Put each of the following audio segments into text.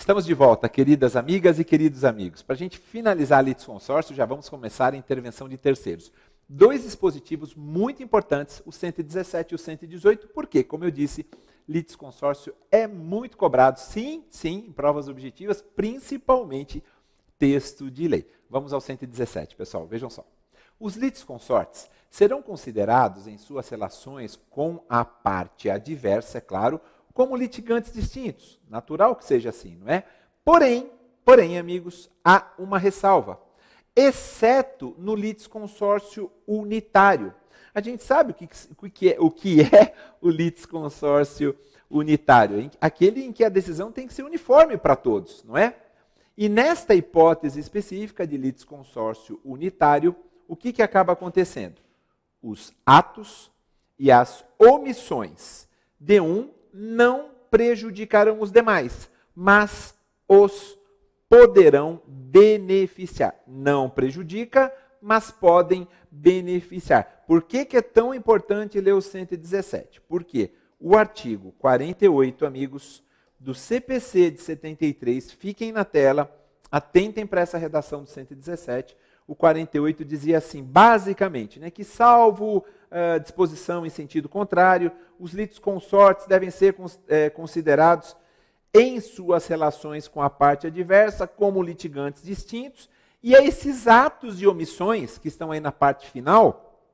Estamos de volta, queridas amigas e queridos amigos. Para a gente finalizar a litisconsórcio, já vamos começar a intervenção de terceiros. Dois dispositivos muito importantes, o 117 e o 118, porque, como eu disse, litisconsórcio é muito cobrado, sim, em provas objetivas, principalmente texto de lei. Vamos ao 117, pessoal, vejam só. Os litisconsortes serão considerados em suas relações com a parte adversa, é claro, como litigantes distintos. Natural que seja assim, não é? Porém, amigos, há uma ressalva. Exceto no litisconsórcio unitário. A gente sabe o que é o litisconsórcio unitário, aquele em que a decisão tem que ser uniforme para todos, não é? E nesta hipótese específica de litisconsórcio unitário, o que acaba acontecendo? Os atos e as omissões de um não prejudicarão os demais, mas os poderão beneficiar. Não prejudica, mas podem beneficiar. Por que é tão importante ler o 117? Porque o artigo 48, amigos, do CPC de 73, fiquem na tela, atentem para essa redação do 117. O 48 dizia assim, basicamente, que salvo disposição em sentido contrário, os litisconsortes devem ser considerados em suas relações com a parte adversa como litigantes distintos, e a esses atos e omissões, que estão aí na parte final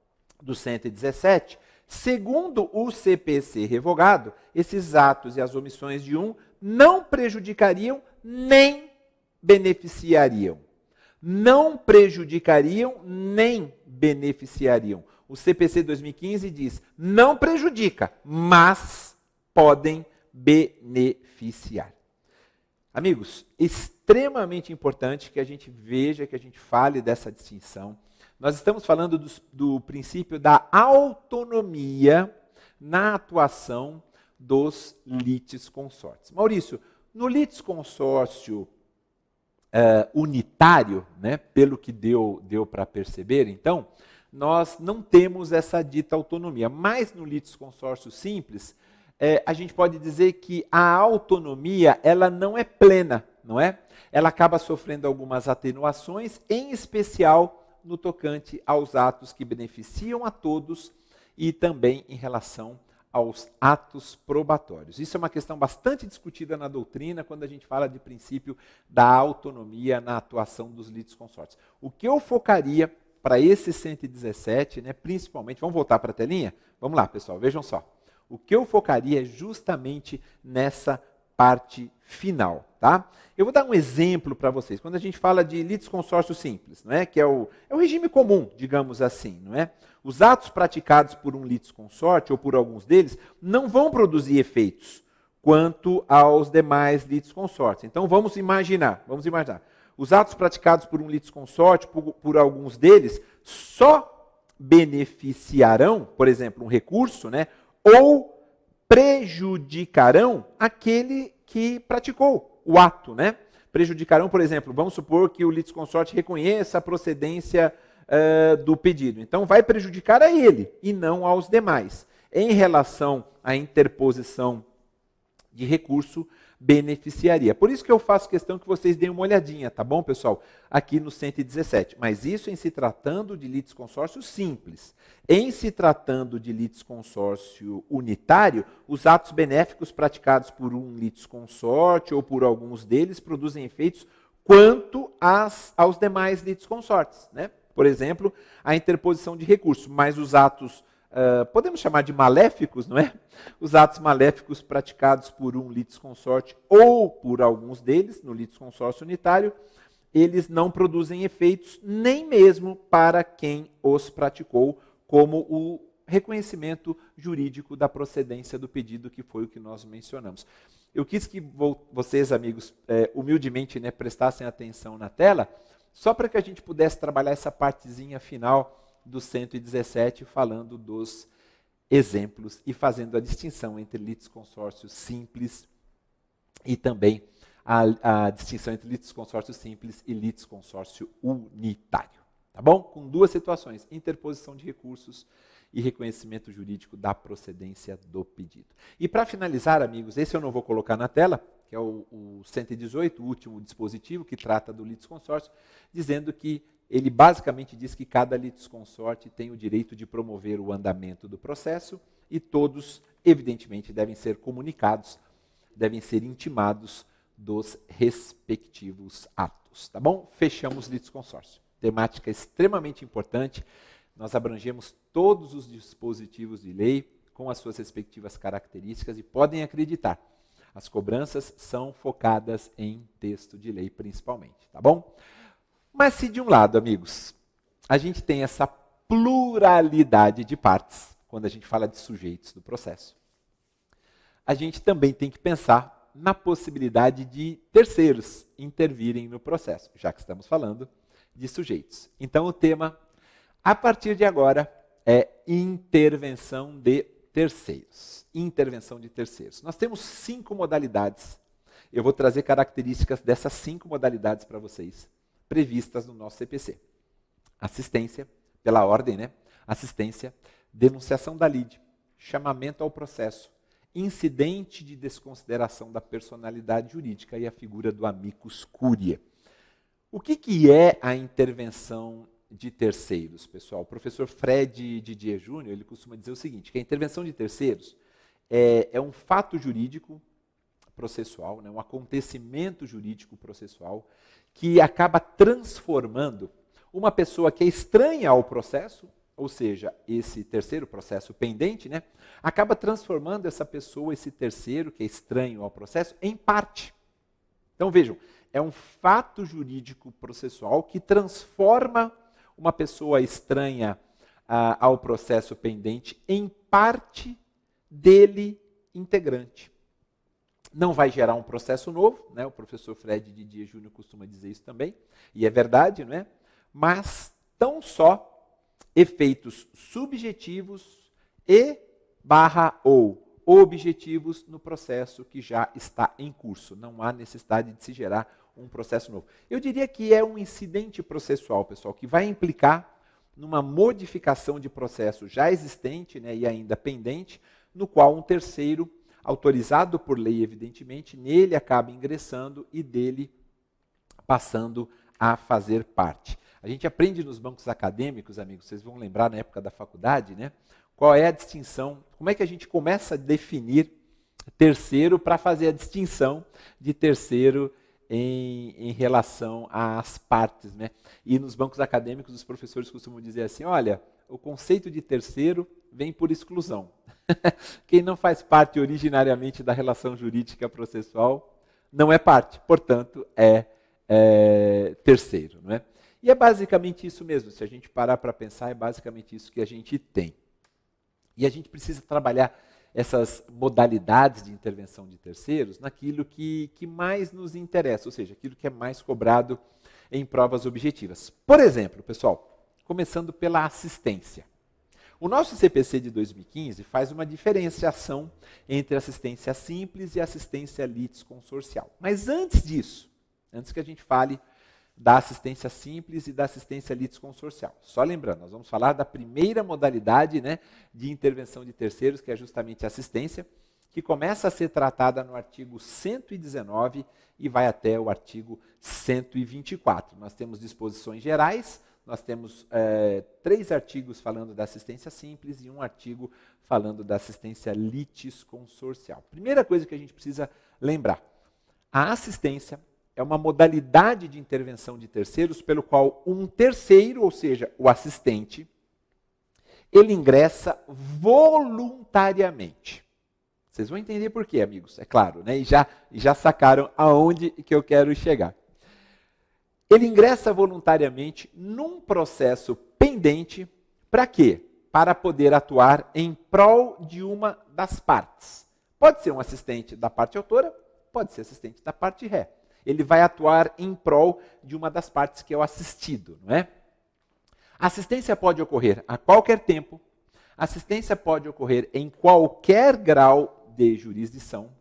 do 117, segundo o CPC revogado, esses atos e as omissões de um não prejudicariam nem beneficiariam. Não prejudicariam nem beneficiariam. O CPC 2015 diz, não prejudica, mas podem beneficiar. Amigos, extremamente importante que a gente veja, que a gente fale dessa distinção. Nós estamos falando do princípio da autonomia na atuação dos litisconsortes. Maurício, no litisconsórcio unitário, pelo que deu para perceber, então, nós não temos essa dita autonomia. Mas no litisconsórcio simples, a gente pode dizer que a autonomia ela não é plena, não é? Ela acaba sofrendo algumas atenuações, em especial no tocante aos atos que beneficiam a todos e também em relação aos atos probatórios. Isso é uma questão bastante discutida na doutrina quando a gente fala de princípio da autonomia na atuação dos litisconsortes. O que eu focaria para esse 117, principalmente, vamos voltar para a telinha? Vamos lá, pessoal, vejam só. O que eu focaria é justamente nessa parte final, tá? Eu vou dar um exemplo para vocês. Quando a gente fala de litisconsórcio simples, que é o regime comum, digamos assim, não é? Os atos praticados por um litisconsorte, ou por alguns deles, não vão produzir efeitos quanto aos demais litisconsortes. Então, vamos imaginar. Os atos praticados por um litisconsorte, por alguns deles, só beneficiarão, por exemplo, um recurso, ou prejudicarão aquele que praticou o ato, Prejudicarão, por exemplo, vamos supor que o litisconsorte reconheça a procedência do pedido. Então, vai prejudicar a ele e não aos demais. Em relação à interposição de recurso, beneficiaria. Por isso que eu faço questão que vocês deem uma olhadinha, tá bom, pessoal? Aqui no 117. Mas isso em se tratando de litisconsórcio simples. Em se tratando de litisconsórcio unitário, os atos benéficos praticados por um litisconsorte ou por alguns deles produzem efeitos quanto aos demais litisconsortes, Por exemplo, a interposição de recurso, mas os atos podemos chamar de maléficos, não é? Os atos maléficos praticados por um litisconsorte ou por alguns deles, no litisconsórcio unitário, eles não produzem efeitos nem mesmo para quem os praticou, como o reconhecimento jurídico da procedência do pedido, que foi o que nós mencionamos. Eu quis que vocês, amigos, humildemente prestassem atenção na tela, só para que a gente pudesse trabalhar essa partezinha final do 117, falando dos exemplos e fazendo a distinção entre litisconsórcio simples e também a distinção entre litisconsórcio simples e litisconsórcio unitário. Tá bom? Com duas situações, interposição de recursos e reconhecimento jurídico da procedência do pedido. E para finalizar, amigos, esse eu não vou colocar na tela, que é o 118, o último dispositivo que trata do litisconsórcio, dizendo que ele basicamente diz que cada litisconsorte tem o direito de promover o andamento do processo e todos, evidentemente, devem ser comunicados, devem ser intimados dos respectivos atos, tá bom? Fechamos litisconsórcio. Temática extremamente importante. Nós abrangemos todos os dispositivos de lei com as suas respectivas características e podem acreditar, as cobranças são focadas em texto de lei principalmente, tá bom? Mas se de um lado, amigos, a gente tem essa pluralidade de partes, quando a gente fala de sujeitos do processo, a gente também tem que pensar na possibilidade de terceiros intervirem no processo, já que estamos falando de sujeitos. Então o tema, a partir de agora, é intervenção de terceiros. Intervenção de terceiros. Nós temos 5 modalidades. Eu vou trazer características dessas 5 modalidades para vocês, previstas no nosso CPC. Assistência, pela ordem, né? Assistência, denunciação da lide, chamamento ao processo, incidente de desconsideração da personalidade jurídica e a figura do amicus curiae. O que é a intervenção de terceiros, pessoal? O professor Fred Didier Júnior, ele costuma dizer o seguinte, que a intervenção de terceiros é um fato jurídico processual, né, um acontecimento jurídico processual que acaba transformando uma pessoa que é estranha ao processo, ou seja, esse terceiro processo pendente, né, acaba transformando essa pessoa, esse terceiro que é estranho ao processo, em parte. Então vejam, é um fato jurídico processual que transforma uma pessoa estranha ao processo pendente em parte dele integrante. Não vai gerar um processo novo, né? O professor Fred Didier Júnior costuma dizer isso também, e é verdade, não é? Mas tão só efeitos subjetivos ou objetivos no processo que já está em curso. Não há necessidade de se gerar um processo novo. Eu diria que é um incidente processual, pessoal, que vai implicar numa modificação de processo já existente, né, e ainda pendente, no qual um terceiro, autorizado por lei, evidentemente, nele acaba ingressando e dele passando a fazer parte. A gente aprende nos bancos acadêmicos, amigos, vocês vão lembrar na época da faculdade, né? Qual é a distinção, como é que a gente começa a definir terceiro para fazer a distinção de terceiro em relação às partes, né? E nos bancos acadêmicos os professores costumam dizer assim, olha, o conceito de terceiro vem por exclusão. Quem não faz parte originariamente da relação jurídica processual não é parte, portanto é terceiro, não é? E é basicamente isso mesmo, se a gente parar para pensar, é basicamente isso que a gente tem. E a gente precisa trabalhar essas modalidades de intervenção de terceiros naquilo que mais nos interessa, ou seja, aquilo que é mais cobrado em provas objetivas. Por exemplo, pessoal, começando pela assistência. O nosso CPC de 2015 faz uma diferenciação entre assistência simples e assistência litisconsorcial. Mas antes disso, antes que a gente fale da assistência simples e da assistência litisconsorcial. Só lembrando, nós vamos falar da primeira modalidade, né, de intervenção de terceiros, que é justamente a assistência, que começa a ser tratada no artigo 119 e vai até o artigo 124. Nós temos disposições gerais, nós temos 3 artigos falando da assistência simples e um artigo falando da assistência litisconsorcial. Primeira coisa que a gente precisa lembrar, a assistência é uma modalidade de intervenção de terceiros pelo qual um terceiro, ou seja, o assistente, ele ingressa voluntariamente. Vocês vão entender por quê, amigos, é claro, né? E já sacaram aonde que eu quero chegar. Ele ingressa voluntariamente num processo pendente, para quê? Para poder atuar em prol de uma das partes. Pode ser um assistente da parte autora, pode ser assistente da parte ré. Ele vai atuar em prol de uma das partes que é o assistido, não é? A assistência pode ocorrer a qualquer tempo, a assistência pode ocorrer em qualquer grau de jurisdição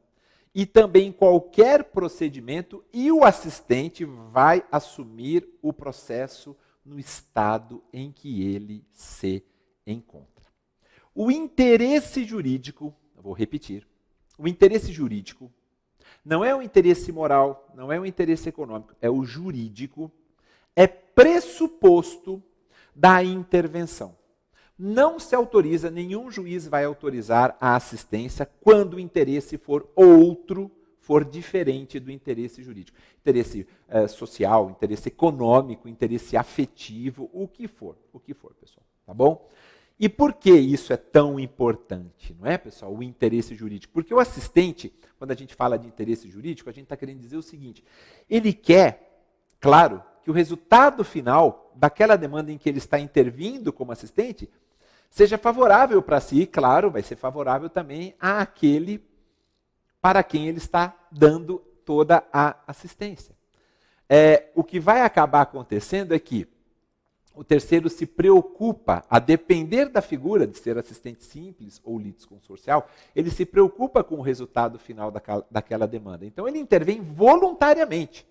e também em qualquer procedimento e o assistente vai assumir o processo no estado em que ele se encontra. O interesse jurídico, eu vou repetir, o interesse jurídico não é o interesse moral, não é o interesse econômico, é o jurídico, é pressuposto da intervenção. Não se autoriza, nenhum juiz vai autorizar a assistência quando o interesse for outro, for diferente do interesse jurídico. Interesse social, interesse econômico, interesse afetivo, o que for, pessoal, tá bom? E por que isso é tão importante, não é, pessoal, o interesse jurídico? Porque o assistente, quando a gente fala de interesse jurídico, a gente está querendo dizer o seguinte, ele quer, claro, que o resultado final daquela demanda em que ele está intervindo como assistente seja favorável para si, e claro, vai ser favorável também àquele para quem ele está dando toda a assistência. O que vai acabar acontecendo é que o terceiro se preocupa, a depender da figura de ser assistente simples ou litisconsorcial, ele se preocupa com o resultado final daquela demanda. Então ele intervém voluntariamente.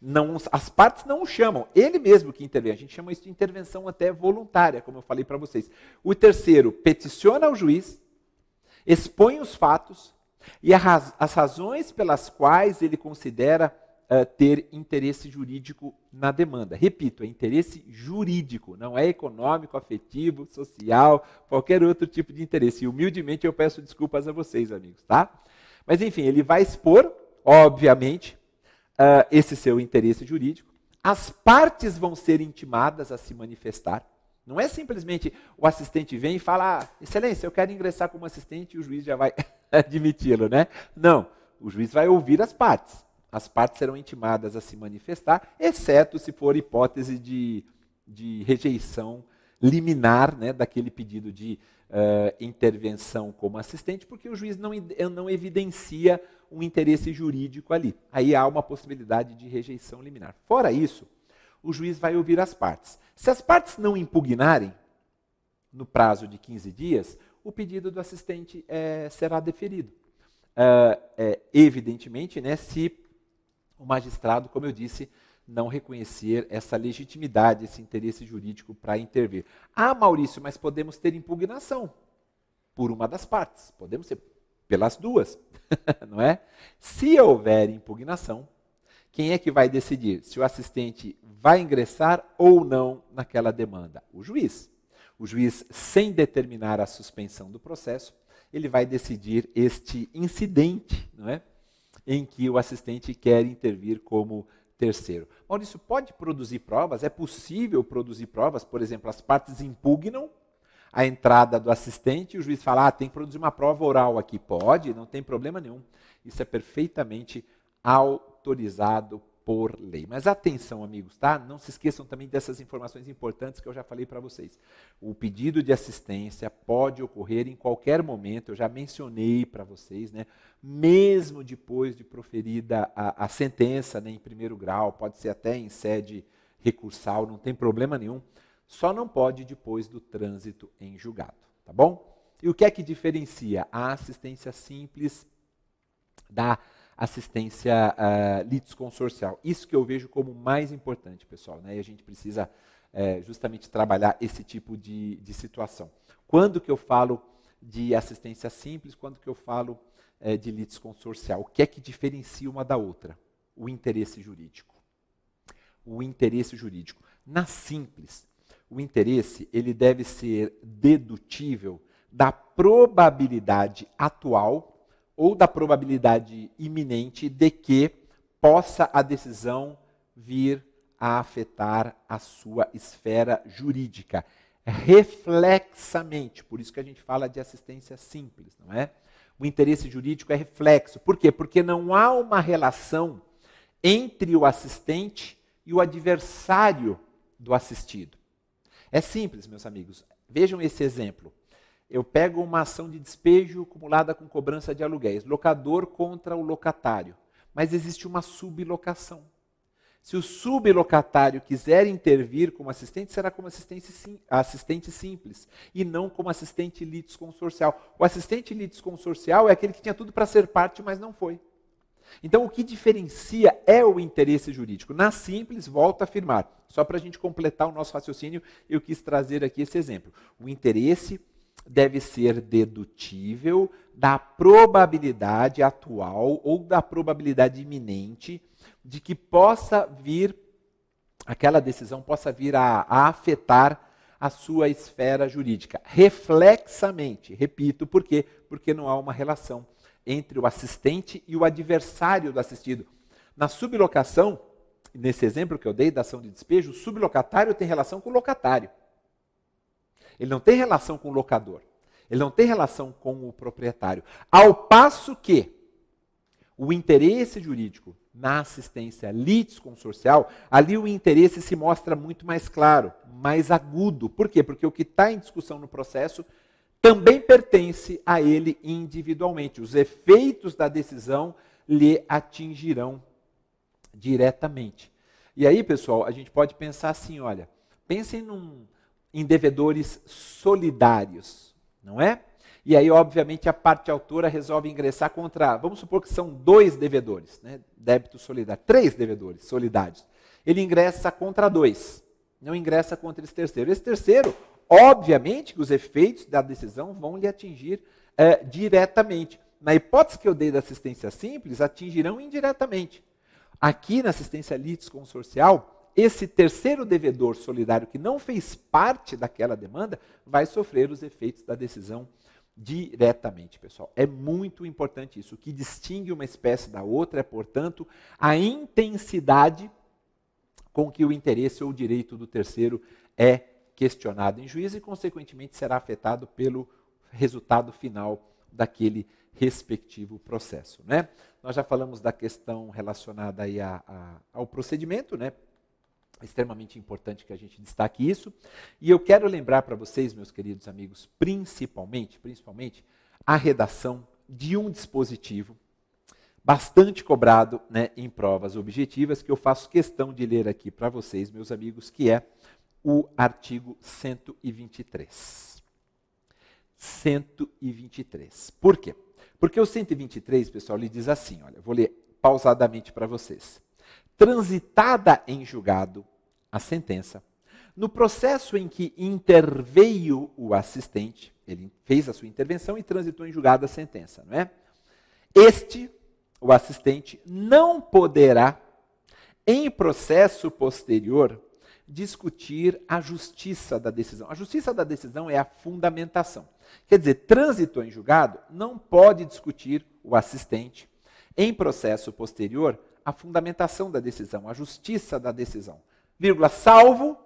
Não, as partes não o chamam, ele mesmo que intervém. A gente chama isso de intervenção até voluntária, como eu falei para vocês. O terceiro peticiona ao juiz, expõe os fatos e as razões pelas quais ele considera ter interesse jurídico na demanda. Repito, é interesse jurídico, não é econômico, afetivo, social, qualquer outro tipo de interesse. E humildemente eu peço desculpas a vocês, amigos, tá? Mas enfim, ele vai expor, obviamente, esse seu interesse jurídico. As partes vão ser intimadas a se manifestar. Não é simplesmente o assistente vem e fala, excelência, eu quero ingressar como assistente e o juiz já vai admiti-lo, né? Não, o juiz vai ouvir as partes. As partes serão intimadas a se manifestar, exceto se for hipótese de rejeição liminar, né, daquele pedido de intervenção como assistente, porque o juiz não evidencia um interesse jurídico ali. Aí há uma possibilidade de rejeição liminar. Fora isso, o juiz vai ouvir as partes. Se as partes não impugnarem, no prazo de 15 dias, o pedido do assistente será deferido. Evidentemente, né, se o magistrado, como eu disse, não reconhecer essa legitimidade, esse interesse jurídico para intervir. Maurício, mas podemos ter impugnação por uma das partes. Podemos ser pelas duas, não é? Se houver impugnação, quem é que vai decidir se o assistente vai ingressar ou não naquela demanda? O juiz. O juiz, sem determinar a suspensão do processo, ele vai decidir este incidente, não é? Em que o assistente quer intervir como terceiro. Maurício, pode produzir provas? É possível produzir provas? Por exemplo, as partes impugnam a entrada do assistente e o juiz fala, tem que produzir uma prova oral aqui. Pode, não tem problema nenhum. Isso é perfeitamente autorizado por lei. Mas atenção, amigos, tá? Não se esqueçam também dessas informações importantes que eu já falei para vocês. O pedido de assistência pode ocorrer em qualquer momento, eu já mencionei para vocês, né? Mesmo depois de proferida a sentença, né, em primeiro grau, pode ser até em sede recursal, não tem problema nenhum, só não pode depois do trânsito em julgado, tá bom? E o que é que diferencia a assistência simples da assistência litisconsorcial? Isso que eu vejo como mais importante, pessoal, né? E a gente precisa justamente trabalhar esse tipo de situação. Quando que eu falo de assistência simples, quando que eu falo de litisconsorcial? O que é que diferencia uma da outra? O interesse jurídico. O interesse jurídico. Na simples, o interesse ele deve ser dedutível da probabilidade atual ou da probabilidade iminente de que possa a decisão vir a afetar a sua esfera jurídica. Reflexamente, por isso que a gente fala de assistência simples, não é? O interesse jurídico é reflexo. Por quê? Porque não há uma relação entre o assistente e o adversário do assistido. É simples, meus amigos. Vejam esse exemplo. Eu pego uma ação de despejo acumulada com cobrança de aluguéis, locador contra o locatário, mas existe uma sublocação. Se o sublocatário quiser intervir como assistente, será como assistente simples e não como assistente litisconsorcial. O assistente litisconsorcial é aquele que tinha tudo para ser parte, mas não foi. Então, o que diferencia é o interesse jurídico. Na simples, volto a afirmar, só para a gente completar o nosso raciocínio, eu quis trazer aqui esse exemplo. O interesse deve ser dedutível da probabilidade atual ou da probabilidade iminente de que possa vir, aquela decisão possa vir a afetar a sua esfera jurídica. Reflexamente, repito, por quê? Porque não há uma relação entre o assistente e o adversário do assistido. Na sublocação, nesse exemplo que eu dei da ação de despejo, o sublocatário tem relação com o locatário. Ele não tem relação com o locador. Ele não tem relação com o proprietário. Ao passo que o interesse jurídico na assistência litisconsorcial, ali o interesse se mostra muito mais claro, mais agudo. Por quê? Porque o que está em discussão no processo também pertence a ele individualmente. Os efeitos da decisão lhe atingirão diretamente. E aí, pessoal, a gente pode pensar assim, olha, pensem em devedores solidários, não é? E aí, obviamente, a parte autora resolve ingressar contra, vamos supor que são 2 devedores, né? Débito solidário, 3 devedores solidários. Ele ingressa contra 2, não ingressa contra esse terceiro. Esse terceiro, obviamente, que os efeitos da decisão vão lhe atingir diretamente. Na hipótese que eu dei da assistência simples, atingirão indiretamente. Aqui na assistência litisconsorcial, esse terceiro devedor solidário que não fez parte daquela demanda vai sofrer os efeitos da decisão diretamente, pessoal. É muito importante isso. O que distingue uma espécie da outra é, portanto, a intensidade com que o interesse ou o direito do terceiro é questionado em juízo e, consequentemente, será afetado pelo resultado final daquele respectivo processo, né? Nós já falamos da questão relacionada aí ao procedimento, né? É extremamente importante que a gente destaque isso. E eu quero lembrar para vocês, meus queridos amigos, principalmente a redação de um dispositivo bastante cobrado, né, em provas objetivas, que eu faço questão de ler aqui para vocês, meus amigos, que é o artigo 123. 123. Por quê? Porque o 123, pessoal, ele diz assim, olha, vou ler pausadamente para vocês. Transitada em julgado a sentença, no processo em que interveio o assistente, ele fez a sua intervenção e transitou em julgado a sentença, não é? Este, o assistente, não poderá, em processo posterior, discutir a justiça da decisão. A justiça da decisão é a fundamentação. Quer dizer, transitou em julgado, não pode discutir o assistente, em processo posterior, a fundamentação da decisão, a justiça da decisão. Vírgula, salvo,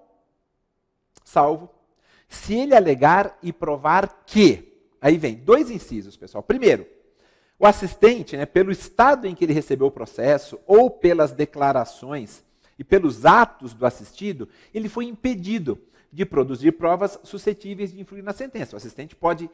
se ele alegar e provar que, aí vem 2 incisos, pessoal. Primeiro, o assistente, né, pelo estado em que ele recebeu o processo, ou pelas declarações e pelos atos do assistido, ele foi impedido de produzir provas suscetíveis de influir na sentença. O assistente pode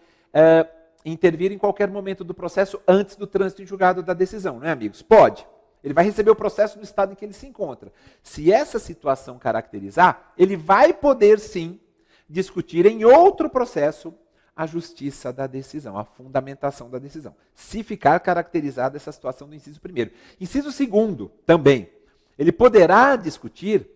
intervir em qualquer momento do processo antes do trânsito em julgado da decisão, não é, amigos? Pode. Ele vai receber o processo no estado em que ele se encontra. Se essa situação caracterizar, ele vai poder, sim, discutir em outro processo a justiça da decisão, a fundamentação da decisão. Se ficar caracterizada essa situação do inciso 1º. Inciso 2º, também. Ele poderá discutir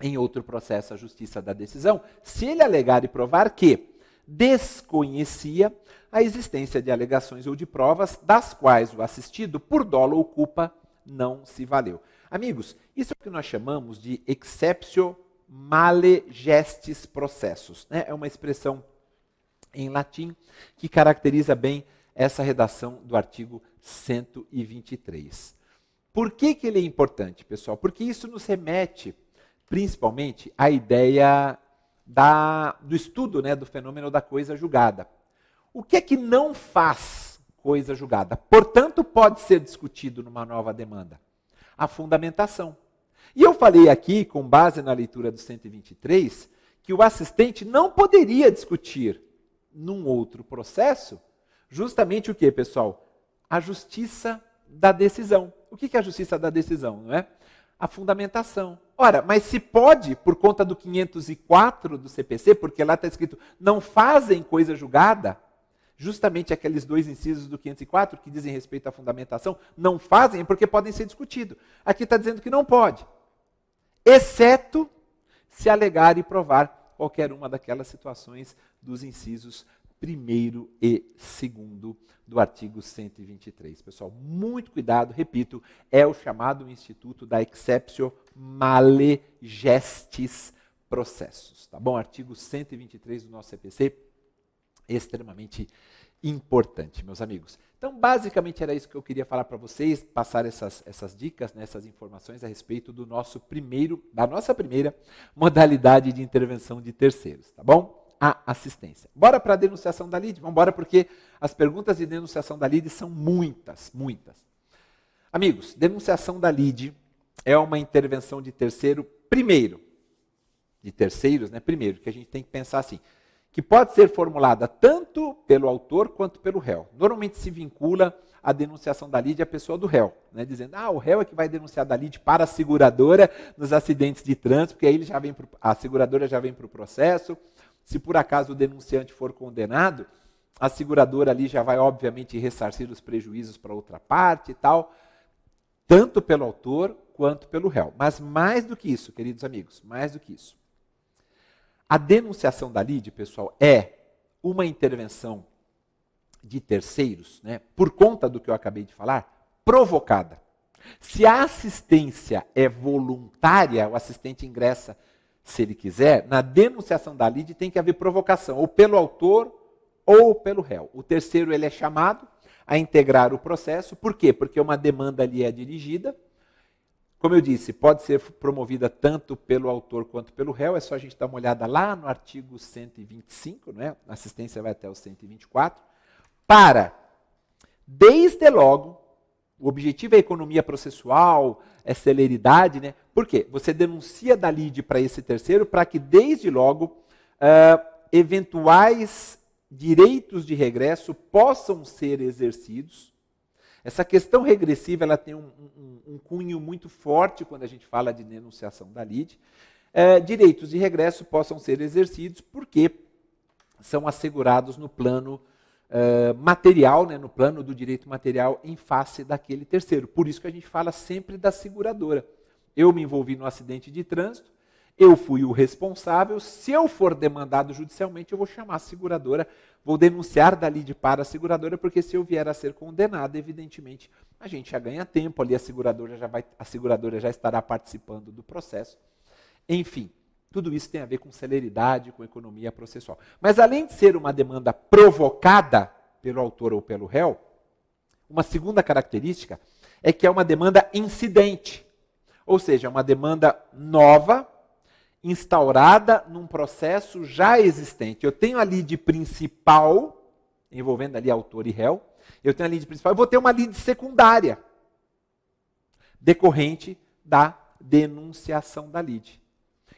em outro processo a justiça da decisão, se ele alegar e provar que desconhecia a existência de alegações ou de provas das quais o assistido, por dolo ou culpa, não se valeu. Amigos, isso é o que nós chamamos de exceptio male gestis processus, né? É uma expressão em latim que caracteriza bem essa redação do artigo 123. Por que ele é importante, pessoal? Porque isso nos remete, principalmente, à ideia do estudo, né, do fenômeno da coisa julgada. O que é que não faz coisa julgada? Portanto, pode ser discutido numa nova demanda. A fundamentação. E eu falei aqui, com base na leitura do 123, que o assistente não poderia discutir num outro processo, justamente o que, pessoal? A justiça da decisão. O que é a justiça da decisão, não é? A fundamentação. Ora, mas se pode, por conta do 504 do CPC, porque lá está escrito, não fazem coisa julgada, justamente aqueles 2 incisos do 504 que dizem respeito à fundamentação, não fazem porque podem ser discutidos. Aqui está dizendo que não pode, exceto se alegar e provar qualquer uma daquelas situações dos incisos 1º e 2º do artigo 123. Pessoal, muito cuidado, repito, é o chamado instituto da exceptio male gestis processus, tá bom? Artigo 123 do nosso CPC, extremamente importante, meus amigos. Então, basicamente era isso que eu queria falar para vocês, passar essas dicas, né, essas informações a respeito da nossa primeira modalidade de intervenção de terceiros, tá bom? A assistência. Bora para a denunciação da lide? Vamos embora, porque as perguntas de denunciação da lide são muitas. Amigos, denunciação da lide é uma intervenção de terceiro, primeiro, que a gente tem que pensar assim, que pode ser formulada tanto pelo autor quanto pelo réu. Normalmente se vincula a denunciação da lide à pessoa do réu, né, dizendo, o réu é que vai denunciar da lide para a seguradora nos acidentes de trânsito, porque aí a seguradora já vem para o processo. Se por acaso o denunciante for condenado, a seguradora ali já vai, obviamente, ressarcir os prejuízos para outra parte e tal, tanto pelo autor quanto pelo réu. Mas mais do que isso, queridos amigos, mais do que isso. A denunciação da lide, pessoal, é uma intervenção de terceiros, né, por conta do que eu acabei de falar, provocada. Se a assistência é voluntária, o assistente ingressa se ele quiser, na denunciação da lide tem que haver provocação, ou pelo autor ou pelo réu. O terceiro ele é chamado a integrar o processo. Por quê? Porque uma demanda ali é dirigida. Como eu disse, pode ser promovida tanto pelo autor quanto pelo réu. É só a gente dar uma olhada lá no artigo 125, né? A assistência vai até o 124. Para, desde logo, o objetivo é economia processual, é celeridade, né? Por quê? Você denuncia da lide para esse terceiro para que, desde logo, eventuais direitos de regresso possam ser exercidos. Essa questão regressiva ela tem um cunho muito forte quando a gente fala de denunciação da lide. Direitos de regresso possam ser exercidos porque são assegurados no plano material, né, no plano do direito material em face daquele terceiro. Por isso que a gente fala sempre da seguradora. Eu me envolvi no acidente de trânsito, eu fui o responsável, se eu for demandado judicialmente, eu vou chamar a seguradora, vou denunciar da lide para a seguradora, porque se eu vier a ser condenado, evidentemente, a gente já ganha tempo, ali a seguradora já estará participando do processo. Enfim, tudo isso tem a ver com celeridade, com economia processual. Mas além de ser uma demanda provocada pelo autor ou pelo réu, uma segunda característica é que é uma demanda incidente. Ou seja, uma demanda nova, instaurada num processo já existente. Eu tenho a lide principal, envolvendo ali autor e réu, eu tenho a lide principal, eu vou ter uma lide secundária, decorrente da denunciação da lide.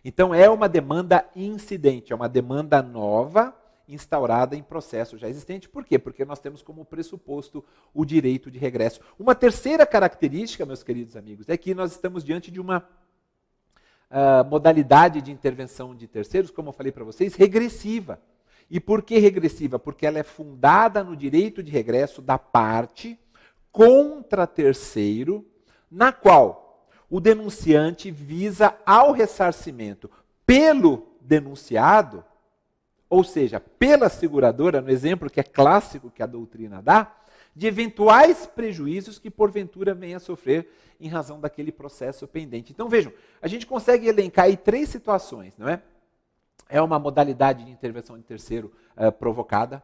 Então, é uma demanda incidente, é uma demanda nova, instaurada em processo já existente. Por quê? Porque nós temos como pressuposto o direito de regresso. Uma terceira característica, meus queridos amigos, é que nós estamos diante de uma modalidade de intervenção de terceiros, como eu falei para vocês, regressiva. E por que regressiva? Porque ela é fundada no direito de regresso da parte contra terceiro, na qual o denunciante visa ao ressarcimento pelo denunciado, ou seja, pela seguradora, no exemplo que é clássico que a doutrina dá, de eventuais prejuízos que porventura venha a sofrer em razão daquele processo pendente. Então vejam, a gente consegue elencar aí 3 situações, não é? É uma modalidade de intervenção de terceiro provocada,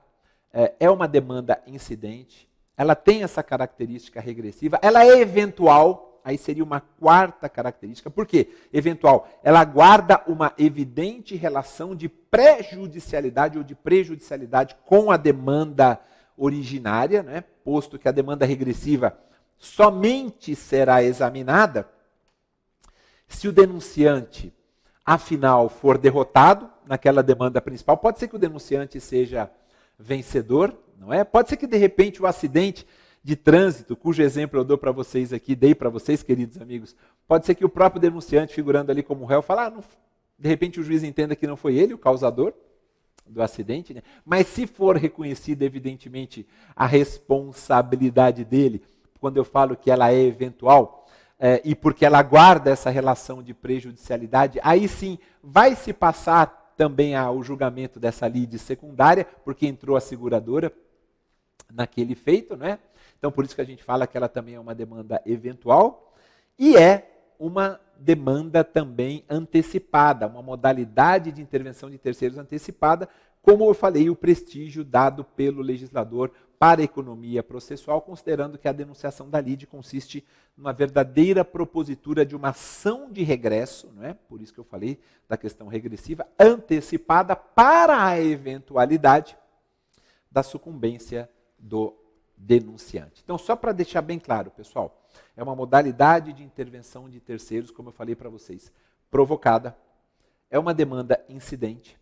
é uma demanda incidente, ela tem essa característica regressiva, ela é eventual. Aí seria uma quarta característica. Por quê? Eventual. Ela guarda uma evidente relação de prejudicialidade ou de prejudicialidade com a demanda originária, né? Posto que a demanda regressiva somente será examinada se o denunciante, afinal, for derrotado naquela demanda principal. Pode ser que o denunciante seja vencedor, não é? Pode ser que, de repente, o acidente de trânsito, cujo exemplo eu dou para vocês aqui, dei para vocês, queridos amigos, pode ser que o próprio denunciante, figurando ali como réu, fale, de repente o juiz entenda que não foi ele o causador do acidente, né? Mas se for reconhecida, evidentemente, a responsabilidade dele, quando eu falo que ela é eventual, e porque ela guarda essa relação de prejudicialidade, aí sim vai se passar também há o julgamento dessa lide secundária, porque entrou a seguradora naquele feito, não é? Então, por isso que a gente fala que ela também é uma demanda eventual e é uma demanda também antecipada, uma modalidade de intervenção de terceiros antecipada, como eu falei, o prestígio dado pelo legislador para a economia processual, considerando que a denunciação da lide consiste numa verdadeira propositura de uma ação de regresso, não é? Por isso que eu falei da questão regressiva, antecipada para a eventualidade da sucumbência do denunciante. Então, só para deixar bem claro, pessoal, é uma modalidade de intervenção de terceiros, como eu falei para vocês, provocada, é uma demanda incidente,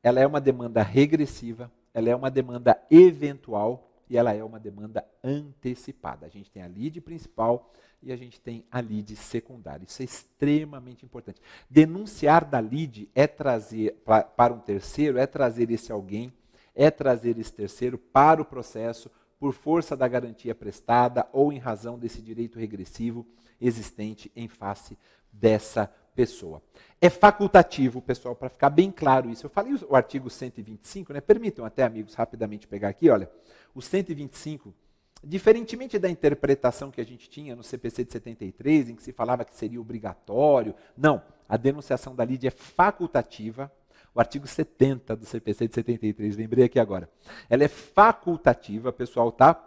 ela é uma demanda regressiva, ela é uma demanda eventual e ela é uma demanda antecipada. A gente tem a lide principal e a gente tem a lide secundária. Isso é extremamente importante. Denunciar da lide é trazer para um terceiro, é trazer esse alguém, é trazer esse terceiro para o processo por força da garantia prestada ou em razão desse direito regressivo existente em face dessa pessoa. É facultativo, pessoal, para ficar bem claro isso. Eu falei o artigo 125, né? Permitam até, amigos, rapidamente pegar aqui, olha. O 125, diferentemente da interpretação que a gente tinha no CPC de 73, em que se falava que seria obrigatório, não, a denunciação da lide é facultativa. O artigo 70 do CPC de 73, lembrei aqui agora. Ela é facultativa, pessoal, tá?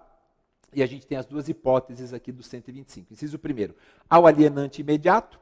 E a gente tem as duas hipóteses aqui do 125. Inciso primeiro, ao alienante imediato,